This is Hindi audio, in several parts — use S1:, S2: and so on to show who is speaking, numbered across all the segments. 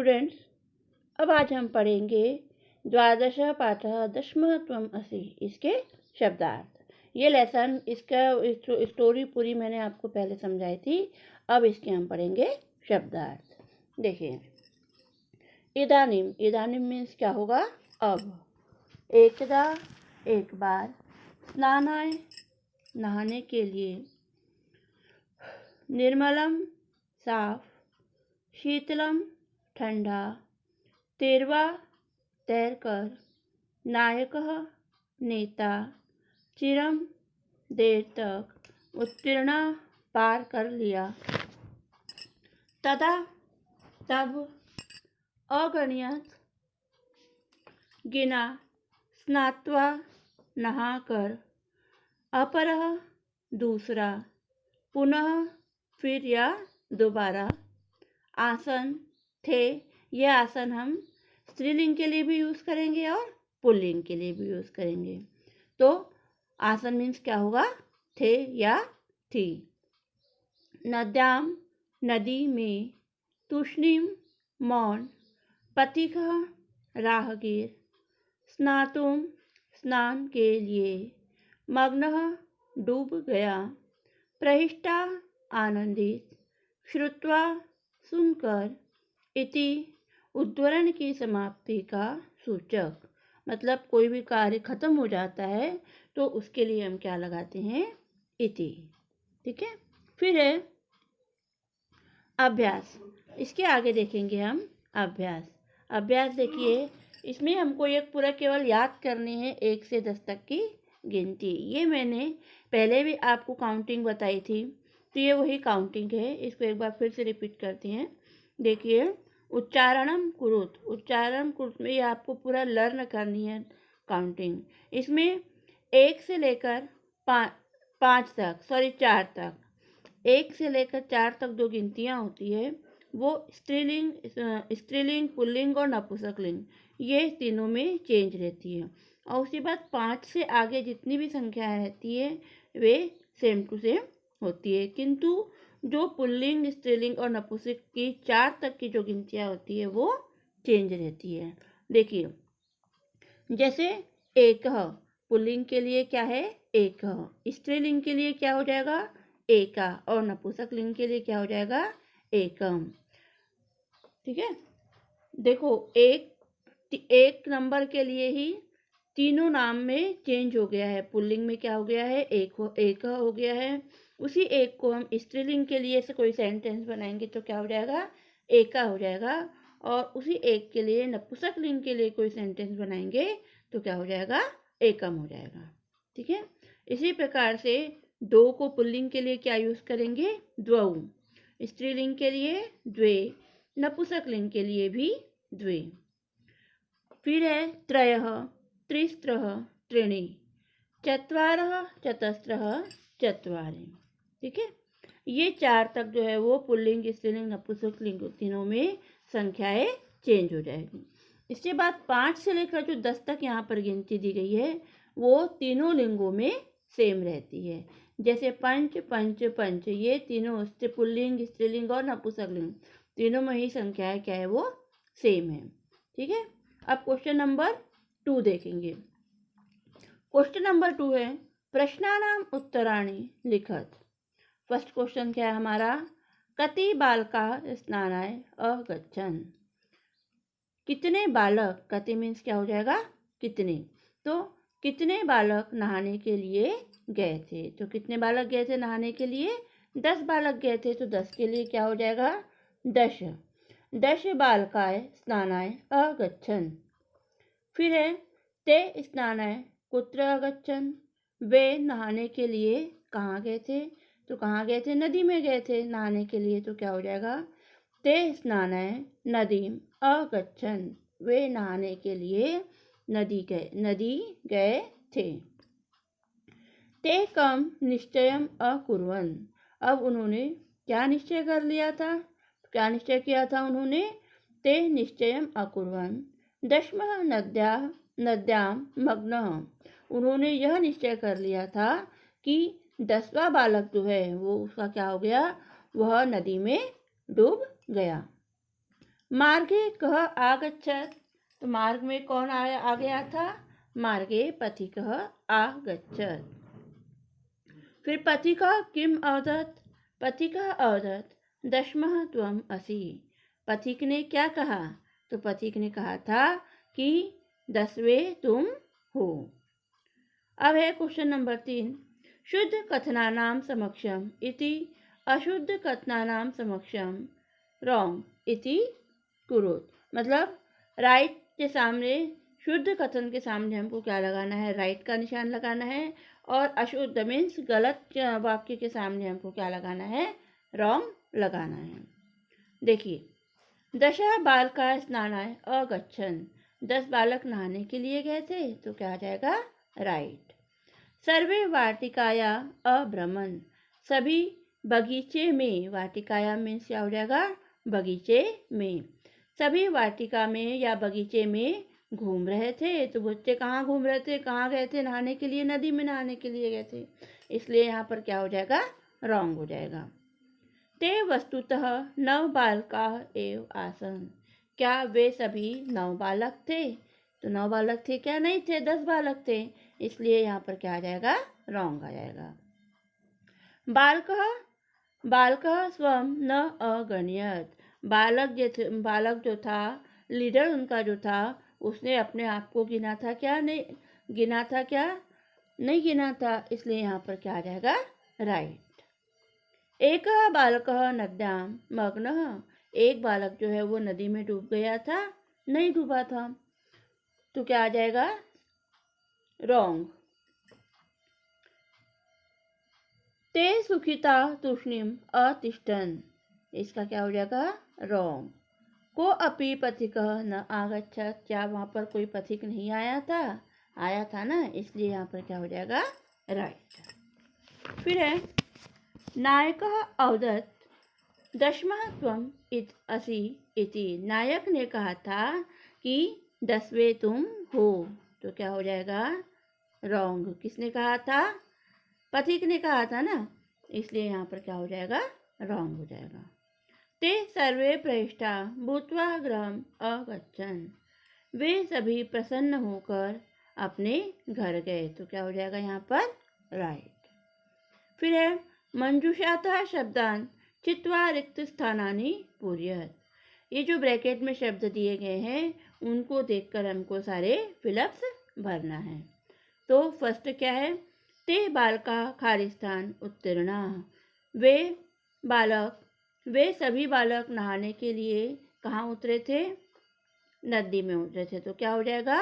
S1: स्टूडेंट्स, अब आज हम पढ़ेंगे द्वादश पाठः दशमः त्वम् असि इसके शब्दार्थ। ये लेसन इसका स्टोरी पूरी मैंने आपको पहले समझाई थी। अब इसके हम पढ़ेंगे शब्दार्थ। देखिए, इदानीम, इदानीम मीन्स क्या होगा? अब। एकदा, एक बार। स्नानाय, नहाने के लिए। निर्मलम, साफ। शीतलम, ठंडा। तेरवा, तैरकर। नायकः, नेता। चिरम, देर तक। उत्तीर्ण, पार कर लिया। तदा, तब। अगणित, गिना। स्नात्वा, नहाकर। अपरः, दूसरा। पुनः, फिर या दोबारा। आसन, थे। यह आसन हम स्त्रीलिंग के लिए भी यूज़ करेंगे और पुल्लिंग के लिए भी यूज़ करेंगे। तो आसन मीन्स क्या होगा? थे या थी। नद्याम, नदी में। तूष्णीम, मौन। पथिकः, राहगीर। स्नातुम, स्नान के लिए। मग्नः, डूब गया। प्रहिष्टा, आनंदित। श्रुत्वा, सुनकर। इति, उद्धरण की समाप्ति का सूचक। मतलब कोई भी कार्य खत्म हो जाता है तो उसके लिए हम क्या लगाते हैं? इति। ठीक है। फिर है अभ्यास। इसके आगे देखेंगे हम अभ्यास। अभ्यास देखिए, इसमें हमको एक पूरा केवल याद करनी है 1 से 10 तक की गिनती। ये मैंने पहले भी आपको काउंटिंग बताई थी, तो ये वही काउंटिंग है। इसको एक बार फिर से रिपीट करते हैं। देखिए, उच्चारणम कुरुत। उच्चारण कुरुत में ये आपको पूरा लर्न करनी है काउंटिंग। इसमें 1 से लेकर 5 तक, 4 तक, 1 से लेकर 4 तक जो गिनतियाँ होती है वो स्त्रीलिंग, पुल्लिंग और नपुंसकलिंग, ये तीनों में चेंज रहती है। और उसके बाद 5 से आगे जितनी भी संख्याएं रहती है वे सेम टू सेम होती है, किंतु जो पुल्लिंग, स्त्रीलिंग और नपुंसक की 4 तक की जो गिनतियाँ होती है वो चेंज रहती है। देखिए, जैसे एकः, पुल्लिंग के लिए क्या है? एकः। स्त्रीलिंग के लिए क्या हो जाएगा? एका। और नपुंसक लिंग के लिए क्या हो जाएगा? एकम। ठीक है। देखो, एक नंबर के लिए ही तीनों नाम में चेंज हो गया है। पुल्लिंग में क्या हो गया है? एक हो गया है। उसी एक को हम स्त्रीलिंग के लिए से कोई सेंटेंस बनाएंगे तो क्या हो जाएगा? एका हो जाएगा। और उसी एक के लिए नपुंसक लिंग के लिए कोई सेंटेंस बनाएंगे तो क्या हो जाएगा? एकम हो जाएगा। ठीक है। इसी प्रकार से 2 को पुल्लिंग के लिए क्या यूज करेंगे? द्वौ। स्त्रीलिंग के लिए द्वे, नपुंसक लिंग के लिए भी द्वे। फिर है त्रयः, त्रिस्त्रः, त्रीणि। चत्वारः, चतस्रः, चत्वारि। ठीक है। ये 4 तक जो है वो पुल्लिंग, स्त्रीलिंग, नपुंसक लिंग तीनों में संख्याएं चेंज हो जाएगी। इसके बाद 5 से लेकर जो 10 तक यहाँ पर गिनती दी गई है वो तीनों लिंगों में सेम रहती है। जैसे पंच, पंच, पंच, ये तीनों पुल्लिंग, स्त्रीलिंग और नपुंसक लिंग तीनों में ही संख्याएं क्या है? वो सेम है। ठीक है। अब क्वेश्चन नंबर 2 देखेंगे। क्वेश्चन नंबर 2 है प्रश्नानाम उत्तराणि लिखत। फर्स्ट क्वेश्चन क्या है हमारा? कति बालका स्नानाय अगच्छन्। कितने बालक, कति मीन्स क्या हो जाएगा? कितने। तो कितने बालक नहाने के लिए गए थे? तो कितने बालक गए थे नहाने के लिए? 10 बालक गए थे, तो 10 के लिए क्या हो जाएगा? 10। 10 बालकाय स्नानाय अगच्छन्। फिर है ते स्नानाय कुत्र अगच्छन्। वे नहाने के लिए कहाँ गए थे? तो कहाँ गए थे? नदी में गए थे नहाने के लिए, तो क्या हो जाएगा? ते स्नानाय नदीम अगच्छन्। वे नहाने के लिए नदी गए थे। ते कम निश्चयम अकुर्वन्। अब उन्होंने क्या निश्चय कर लिया था? क्या निश्चय किया था उन्होंने? ते निश्चयम अकुर्वन् दशमः नद्याम मग्नः। उन्होंने यह निश्चय कर लिया था कि 10वां बालक जो है वो उसका क्या हो गया? वह नदी में डूब गया। मार्गे कः आगच्छत्, तो मार्ग में कौन आ गया था? मार्गे पथिकः आगच्छत्। फिर पथिकः किम अवदत्, पथिकः अवदत् दशमः त्वम् असि, पथिक ने क्या कहा? तो पथिक ने कहा था कि 10वें तुम हो। अब है क्वेश्चन नंबर 3, शुद्ध कथनानां समक्षम इति अशुद्ध कथनानां समक्षम रॉन्ग इति कुरुत। मतलब राइट के सामने, शुद्ध कथन के सामने हमको क्या लगाना है? राइट का निशान लगाना है, और अशुद्ध मीन्स गलत वाक्य के सामने हमको क्या लगाना है? रॉन्ग लगाना है। देखिए, दश बालका स्नानाय अगच्छन्, 10 बालक नहाने के लिए गए थे, तो क्या आ जाएगा? राइट। सर्वे वाटिकाया अभ्रमन्, सभी बगीचे में, वाटिकाया में क्या हो जाएगा? बगीचे में। सभी वाटिका में या बगीचे में घूम रहे थे, तो बच्चे कहाँ घूम रहे थे? कहाँ गए थे नहाने के लिए? नदी में नहाने के लिए गए थे, इसलिए यहाँ पर क्या हो जाएगा? रॉन्ग हो जाएगा। ते वस्तुतः 9 बालका एव आसन, क्या वे सभी 9 बालक थे? तो 9 बालक थे क्या? नहीं थे, 10 बालक थे, इसलिए यहाँ पर क्या आ जाएगा? रॉन्ग आ जाएगा। बालकः स्वं न अगण्यत, बालक जो था, लीडर उनका जो था, उसने अपने आप को गिना था क्या? नहीं गिना था क्या? नहीं गिना था, इसलिए यहाँ पर क्या आ जाएगा? राइट। एक बालकः नद्यां मग्नः, एक बालक जो है वो नदी में डूब गया था? नहीं डूबा था, तो क्या आ जाएगा? रॉन्ग। ते सुखिता तूष्णीम अतिष्ठन्, इसका क्या हो जाएगा? रॉन्ग। को अपि पथिकः न आगच्छत्, क्या वहाँ पर कोई पथिक नहीं आया था? आया था ना, इसलिए यहाँ पर क्या हो जाएगा? राइट। फिर है नायकः अवदत् दशमः त्वम् असि इति, नायक ने कहा था कि 10वें तुम हो, तो क्या हो जाएगा? रॉन्ग। किसने कहा था? पथिक ने कहा था ना, इसलिए यहाँ पर क्या हो जाएगा? रॉन्ग हो जाएगा। ते सर्वे प्रविष्टा भूत्वा गृहम् अगच्छन्, वे सभी प्रसन्न होकर अपने घर गए, तो क्या हो जाएगा यहाँ पर? राइट। फिर है मंजूषातः शब्दान चित्वा रिक्त स्थानानि पूरयत्, ये जो ब्रैकेट में शब्द दिए गए हैं उनको देखकर हमको सारे फिलअप्स भरना है। तो फर्स्ट क्या है? ते बालका खालिस्तान उत्तीर्णा, वे सभी बालक नहाने के लिए कहाँ उतरे थे? नदी में उतरे थे, तो क्या हो जाएगा?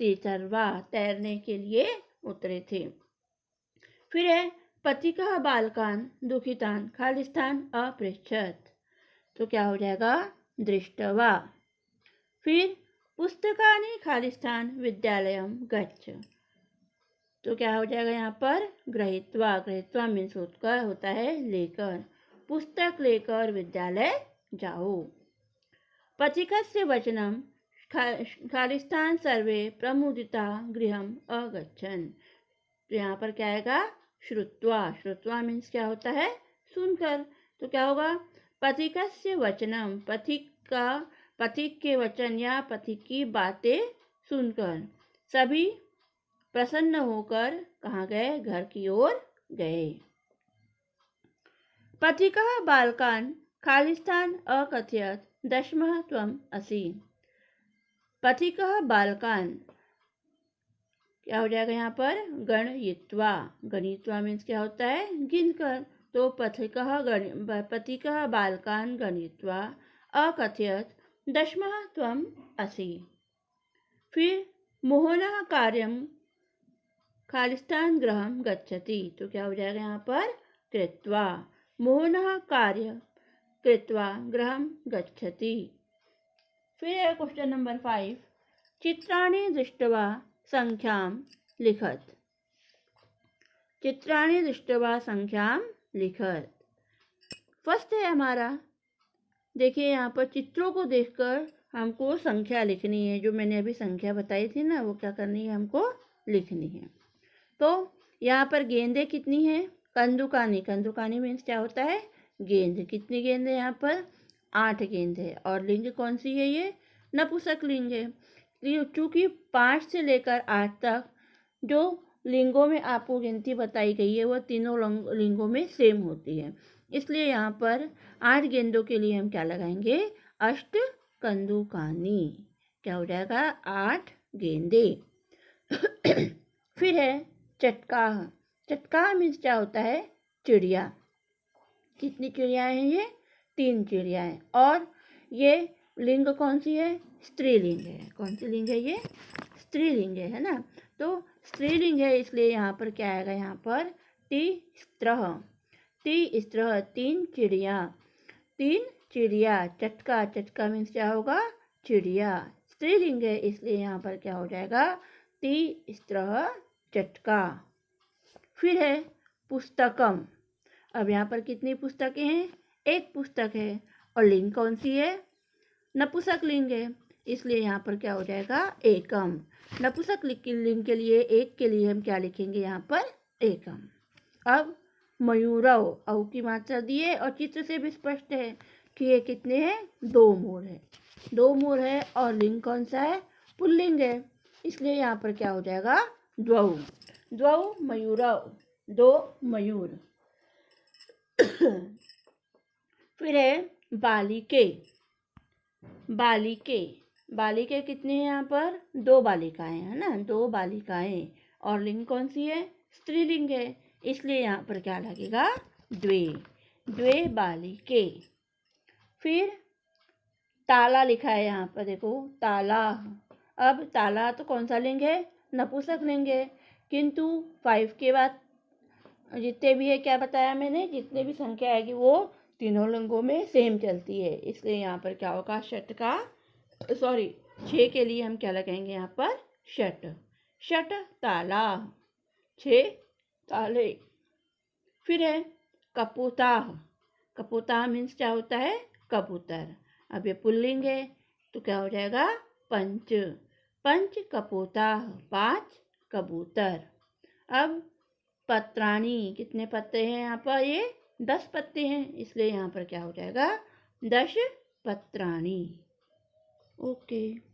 S1: तीसरवा, तैरने के लिए उतरे थे। फिर है पथिकः बालकान दुखितान खालिस्तान अपृच्छत्, तो क्या हो जाएगा? दृष्टवा। फिर पुस्तकानि खालिस्तान विद्यालयम गच्छ, तो क्या हो जाएगा यहाँ पर? गृहीत्वा। गृहीत्वा मीन्स होता है लेकर, पुस्तक लेकर विद्यालय जाओ। पथिकस्य वचनम खालिस्तान सर्वे प्रमुदिता गृहम् अगच्छन्, तो यहाँ पर क्या आएगा? श्रुत्वा। श्रुत्वा मीन्स क्या होता है? सुनकर, तो क्या होगा? पथिकस्य वचनम, पथिक के वचन या पथिक की बातें सुनकर सभी प्रसन्न होकर कहाँ गए? घर की ओर गए। पथिकः बालकान खालिस्तान अकथयत् दशमः त्वम् असि, पथिकः बालकान क्या हो जाएगा यहाँ पर? गणयित्वा। गणयित्वा मीन्स क्या होता है? गिनकर, तो पथिकः बालकान गणयित्वा अकथयत् दशमः त्वम् असि। फिर मोहनः कार्यम खालिस्तान गृहम् गच्छति, तो क्या हो जाएगा यहाँ पर? कृत्वा। मोहनः कार्य कृत्वा गृहम् गच्छति। फिर है क्वेश्चन नंबर 5, चित्राणि दृष्ट्वा संख्यां लिखत, चित्राणि दृष्ट्वा संख्यां लिखत। फर्स्ट है हमारा, देखिए यहाँ पर चित्रों को देखकर हमको संख्या लिखनी है, जो मैंने अभी संख्या बताई थी ना, वो क्या करनी है? हमको लिखनी है। तो यहाँ पर गेंदें कितनी है? कंदुकानी। कंदुकानी मीन्स क्या होता है? गेंद। कितनी गेंद है यहाँ पर? 8 गेंद है और लिंग कौन सी है, ये नपुंसक लिंग है। चूंकि 5 से लेकर 8 तक जो लिंगों में आपको गिनती बताई गई है वह तीनों लिंगों में सेम होती है, इसलिए यहाँ पर 8 गेंदों के लिए हम क्या लगाएंगे, अष्ट कंदुकानी। क्या हो जाएगा, 8 गेंदे। फिर है चटकाह। चटकाह मीन्स क्या होता है, चिड़िया। कितनी चिड़िया हैं ये, 3 चिड़िया हैं। और ये लिंग कौन सी है, स्त्रीलिंग है। कौन सी लिंग है, ये स्त्रीलिंग है ना। तो स्त्रीलिंग है इसलिए यहाँ पर क्या आएगा, यहाँ पर तिस्त्रः। तिस्त्रः 3 चिड़िया, 3 चिड़िया। चटका, चटका मीन्स क्या होगा, चिड़िया। स्त्रीलिंग है इसलिए यहाँ पर क्या हो जाएगा, तिस्त्रः चटका। फिर है पुस्तकम। अब यहाँ पर कितनी पुस्तकें हैं, एक पुस्तक है। और लिंग कौन सी है, नपुंसक लिंग है, इसलिए यहाँ पर क्या हो जाएगा, एकम। नपुंसक लिंग के लिए एक के लिए हम क्या लिखेंगे, यहाँ पर एकम। अब मयूरव, औ की मात्रा दी है और चित्र से भी स्पष्ट है कि ये कितने हैं, 2 मोर है। 2 मोर है और लिंग कौन सा है, पुल्लिंग है, इसलिए यहाँ पर क्या हो जाएगा, द्वौ। द्वौ मयूरव, 2 मयूर। फिर है बालिके। बालिके, बालिके कितने हैं, यहाँ पर 2 बालिकाएं है ना, 2 बालिकाएं। और लिंग कौन सी है, स्त्रीलिंग है, इसलिए यहाँ पर क्या लगेगा, द्वे। द्वे बालिके। फिर ताला लिखा है यहाँ पर, देखो ताला। अब ताला तो कौन सा लिंग है, नपुंसक लिंग है, किंतु 5 के बाद जितने भी है, क्या बताया मैंने, जितने भी संख्या आएगी वो तीनों लिंगों में सेम चलती है, इसलिए यहाँ पर क्या होगा, षट का, सॉरी 6 के लिए हम क्या लगाएंगे, यहाँ पर षट। षट ताला, 6 ताले। फिर है कपोताह। कपोताह मीन्स क्या होता है, कबूतर। अब ये पुल्लिंग है तो क्या हो जाएगा, पंच। पंच कपोताह, 5 कबूतर। अब पत्राणी, कितने पत्ते हैं यहाँ पर, ये 10 पत्ते हैं, इसलिए यहाँ पर क्या हो जाएगा, 10 पत्राणी। ओके।